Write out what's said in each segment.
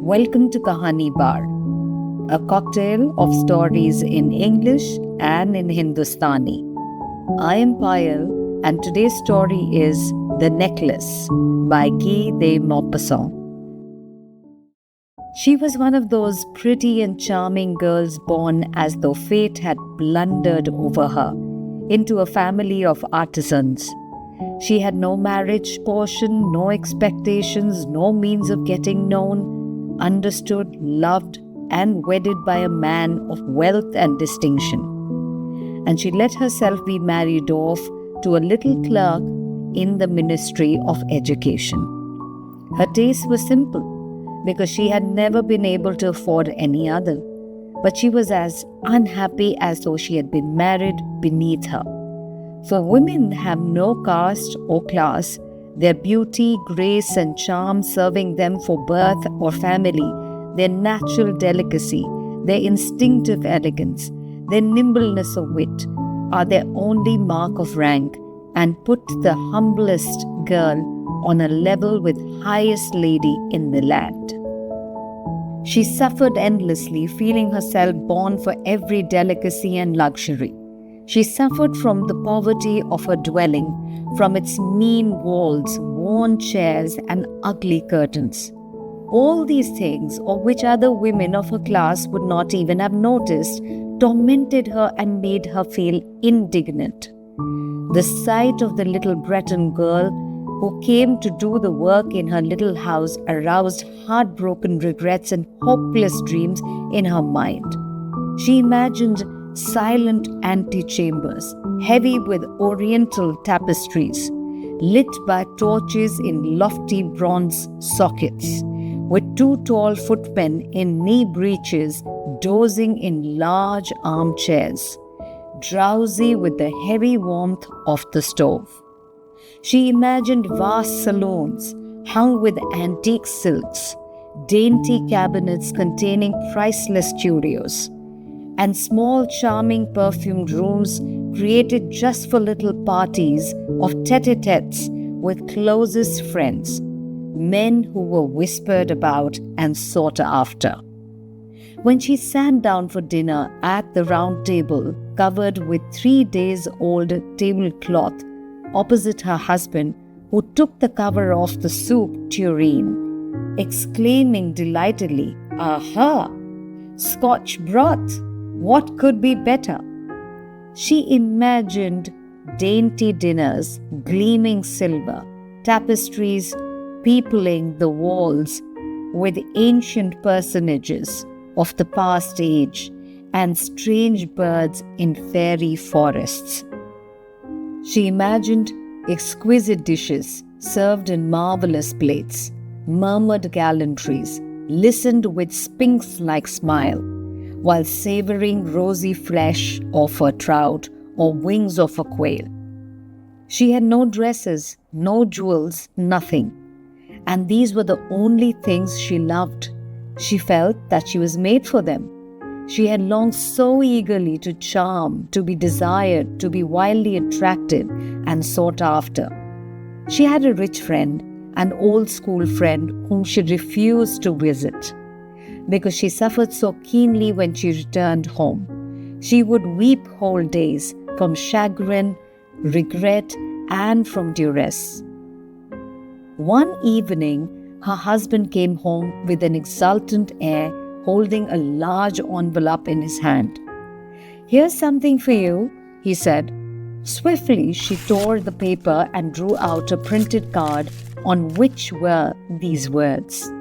Welcome to Kahani Bar, a cocktail of stories in English and in Hindustani. I am Payal, and today's story is The Necklace by Guy de Maupassant. She was one of those pretty and charming girls born as though fate had blundered over her into a family of artisans. She had no marriage portion, no expectations, no means of getting known, understood, loved, and wedded by a man of wealth and distinction. And she let herself be married off to a little clerk in the Ministry of Education. Her tastes were simple because she had never been able to afford any other, but she was as unhappy as though she had been married beneath her. For women have no caste or class, their beauty, grace, and charm serving them for birth or family, their natural delicacy, their instinctive elegance, their nimbleness of wit are their only mark of rank and put the humblest girl on a level with highest lady in the land. She suffered endlessly, feeling herself born for every delicacy and luxury. She suffered from the poverty of her dwelling, from its mean walls, worn chairs, and ugly curtains. All these things, of which other women of her class would not even have noticed, tormented her and made her feel indignant. The sight of the little Breton girl who came to do the work in her little house aroused heartbroken regrets and hopeless dreams in her mind. She imagined silent antechambers, heavy with oriental tapestries, lit by torches in lofty bronze sockets, with two tall footmen in knee breeches dozing in large armchairs, drowsy with the heavy warmth of the stove. She imagined vast salons hung with antique silks, dainty cabinets containing priceless curios, and small charming perfumed rooms created just for little parties of tete-a-tetes with closest friends, men who were whispered about and sought after. When she sat down for dinner at the round table covered with 3 days old tablecloth opposite her husband, who took the cover off the soup tureen, exclaiming delightedly, "Aha! Scotch broth! What could be better?" She imagined dainty dinners, gleaming silver, tapestries peopling the walls with ancient personages of the past age and strange birds in fairy forests. She imagined exquisite dishes served in marvelous plates, murmured gallantries, listened with sphinx-like smile, while savoring rosy flesh of a trout or wings of a quail. She had no dresses, no jewels, nothing. And these were the only things she loved. She felt that she was made for them. She had longed so eagerly to charm, to be desired, to be wildly attractive and sought after. She had a rich friend, an old school friend whom she refused to visit, because she suffered so keenly when she returned home. She would weep whole days from chagrin, regret, and from duress. One evening, her husband came home with an exultant air, holding a large envelope in his hand. "Here's something for you," he said. Swiftly, she tore the paper and drew out a printed card on which were these words: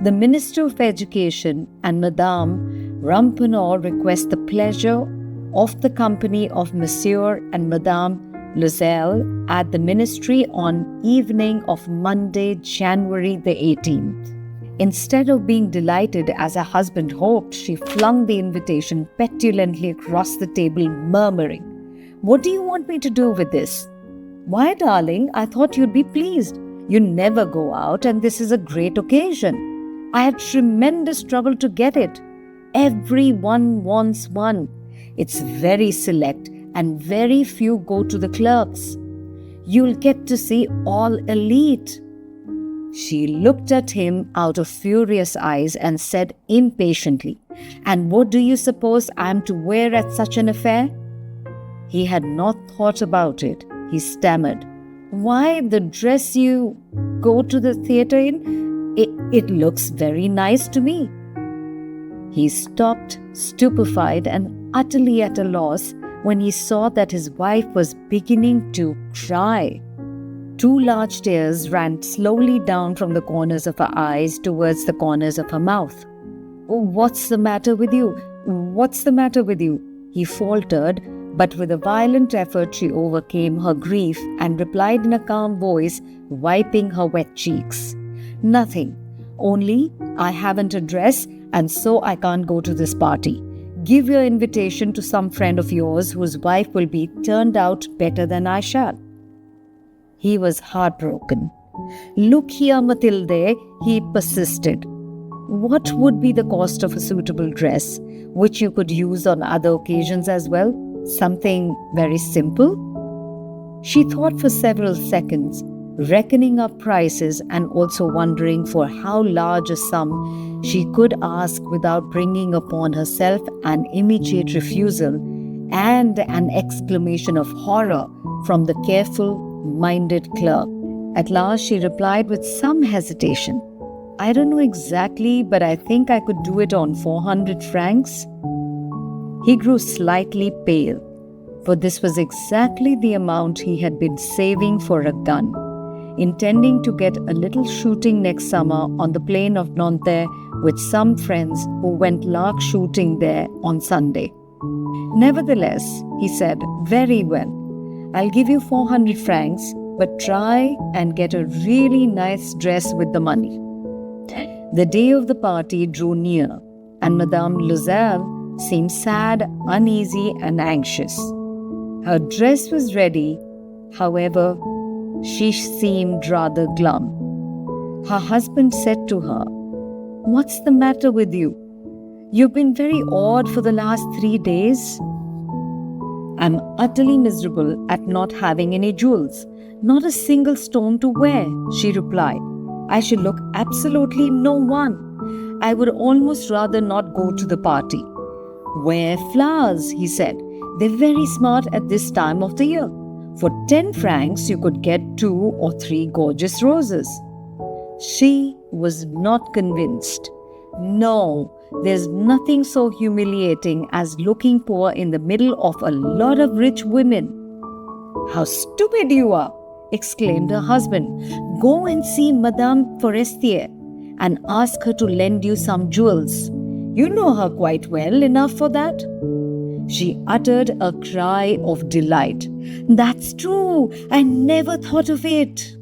"The Minister of Education and Madame Ramponneau request the pleasure of the company of Monsieur and Madame Loisel at the Ministry on evening of Monday, January the 18th. Instead of being delighted as her husband hoped, she flung the invitation petulantly across the table, murmuring, "What do you want me to do with this?" "Why, darling, I thought you'd be pleased. You never go out, and this is a great occasion. I had tremendous trouble to get it. Everyone wants one. It's very select, and very few go to the clerks. You'll get to see all elite." She looked at him out of furious eyes and said impatiently, "And what do you suppose I am to wear at such an affair?" He had not thought about it. He stammered, "Why, the dress you go to the theatre in? It looks very nice to me." He stopped, stupefied and utterly at a loss, when he saw that his wife was beginning to cry. 2 large tears ran slowly down from the corners of her eyes towards the corners of her mouth. "Oh, what's the matter with you? What's the matter with you?" he faltered, but with a violent effort she overcame her grief and replied in a calm voice, wiping her wet cheeks, "Nothing. Only I haven't a dress and so I can't go to this party. Give your invitation to some friend of yours whose wife will be turned out better than I shall." He was heartbroken. "Look here, Matilde," he persisted. "What would be the cost of a suitable dress, which you could use on other occasions as well? Something very simple?" She thought for several seconds, reckoning up prices and also wondering for how large a sum she could ask without bringing upon herself an immediate refusal and an exclamation of horror from the careful-minded clerk. At last she replied with some hesitation, "I don't know exactly, but I think I could do it on 400 francs. He grew slightly pale, for this was exactly the amount he had been saving for a gun, intending to get a little shooting next summer on the plain of Nanterre with some friends who went lark shooting there on Sunday. "Nevertheless," he said, "very well. I'll give you 400 francs, but try and get a really nice dress with the money." The day of the party drew near, and Madame Loisel seemed sad, uneasy, and anxious. Her dress was ready, however, she seemed rather glum. Her husband said to her, "What's the matter with you? You've been very odd for the last 3 days." "I'm utterly miserable at not having any jewels, not a single stone to wear," she replied. "I should look absolutely no one. I would almost rather not go to the party." "Wear flowers," he said. "They're very smart at this time of the year. For 10 francs you could get 2 or 3 gorgeous roses." She was not convinced. "No, there's nothing so humiliating as looking poor in the middle of a lot of rich women." "How stupid you are!" exclaimed her husband. "Go and see Madame Forestier and ask her to lend you some jewels. You know her quite well enough for that." She uttered a cry of delight. "That's true! I never thought of it."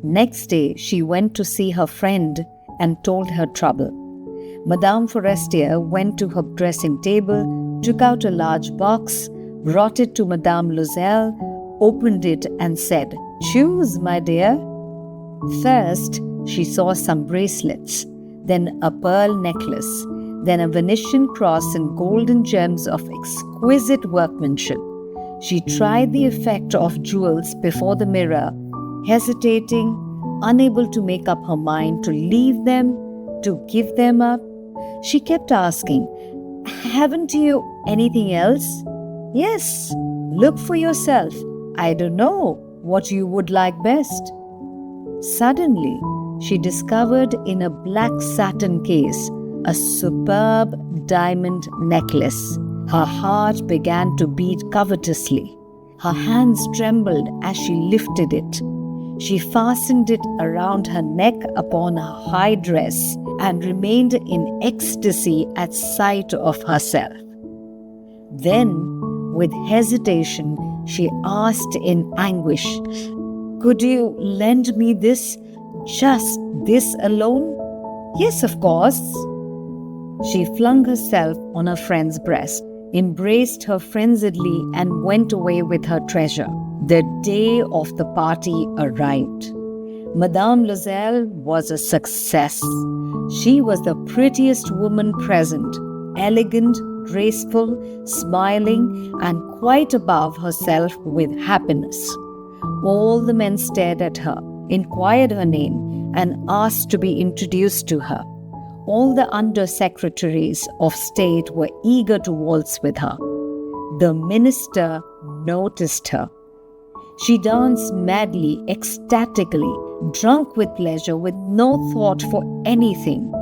Next day, she went to see her friend and told her trouble. Madame Forestier went to her dressing table, took out a large box, brought it to Madame Loisel, opened it and said, "Choose, my dear." First, she saw some bracelets, then a pearl necklace, then a Venetian cross and golden gems of exquisite workmanship. She tried the effect of jewels before the mirror, hesitating, unable to make up her mind to leave them, to give them up. She kept asking, "Haven't you anything else?" "Yes, look for yourself. I don't know what you would like best." Suddenly, she discovered in a black satin case a superb diamond necklace. Her heart began to beat covetously. Her hands trembled as she lifted it. She fastened it around her neck upon her high dress and remained in ecstasy at sight of herself. Then, with hesitation, she asked in anguish, "Could you lend me this, just this alone?" "Yes, of course." She flung herself on her friend's breast, embraced her frenziedly, and went away with her treasure. The day of the party arrived. Madame Loisel was a success. She was the prettiest woman present, elegant, graceful, smiling, and quite above herself with happiness. All the men stared at her, inquired her name, and asked to be introduced to her. All the under-secretaries of state were eager to waltz with her. The minister noticed her. She danced madly, ecstatically, drunk with pleasure, with no thought for anything.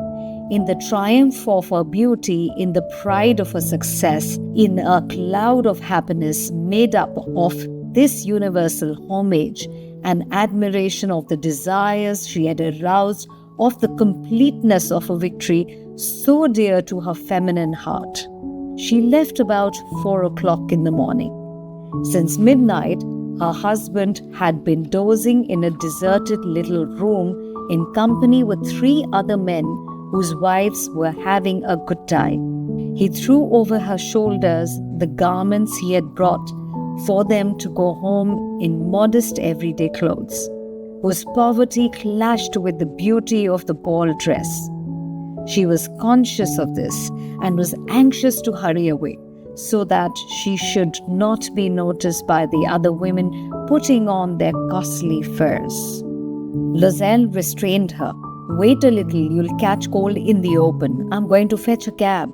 In the triumph of her beauty, in the pride of her success, in a cloud of happiness made up of this universal homage and admiration of the desires she had aroused, of the completeness of a victory so dear to her feminine heart. She left about 4 o'clock in the morning. Since midnight, her husband had been dozing in a deserted little room in company with 3 other men whose wives were having a good time. He threw over her shoulders the garments he had brought for them to go home in modest everyday clothes, whose poverty clashed with the beauty of the ball dress. She was conscious of this and was anxious to hurry away, so that she should not be noticed by the other women putting on their costly furs. Loisel restrained her. "Wait a little, you'll catch cold in the open. I'm going to fetch a cab."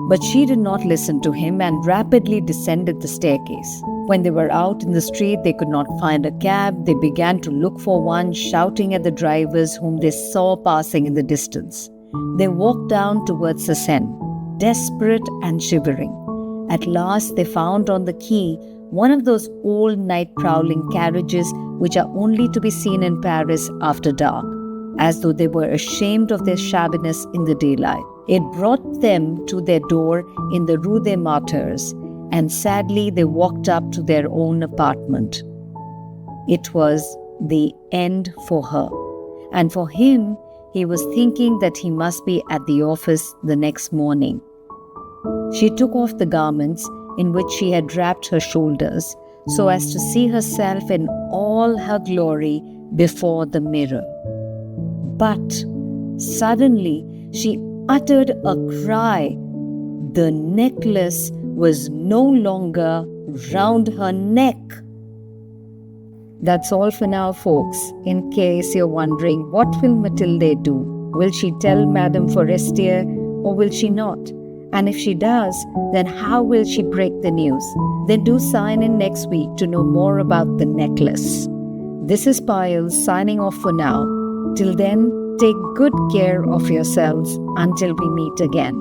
But she did not listen to him and rapidly descended the staircase. When they were out in the street, they could not find a cab. They began to look for one, shouting at the drivers whom they saw passing in the distance. They walked down towards the Seine, desperate and shivering. At last they found on the quay one of those old night prowling carriages which are only to be seen in Paris after dark, as though they were ashamed of their shabbiness in the daylight. It brought them to their door in the Rue des Martyrs, and sadly they walked up to their own apartment. It was the end for her, and for him, he was thinking that he must be at the office the next morning. She took off the garments in which she had wrapped her shoulders, so as to see herself in all her glory before the mirror. But suddenly she uttered a cry. The necklace was no longer round her neck. That's all for now, folks. In case you're wondering, what will Matilde do? Will she tell Madame Forestier or will she not? And if she does, then how will she break the news? Then do sign in next week to know more about the necklace. This is Payal signing off for now. Till then, take good care of yourselves until we meet again.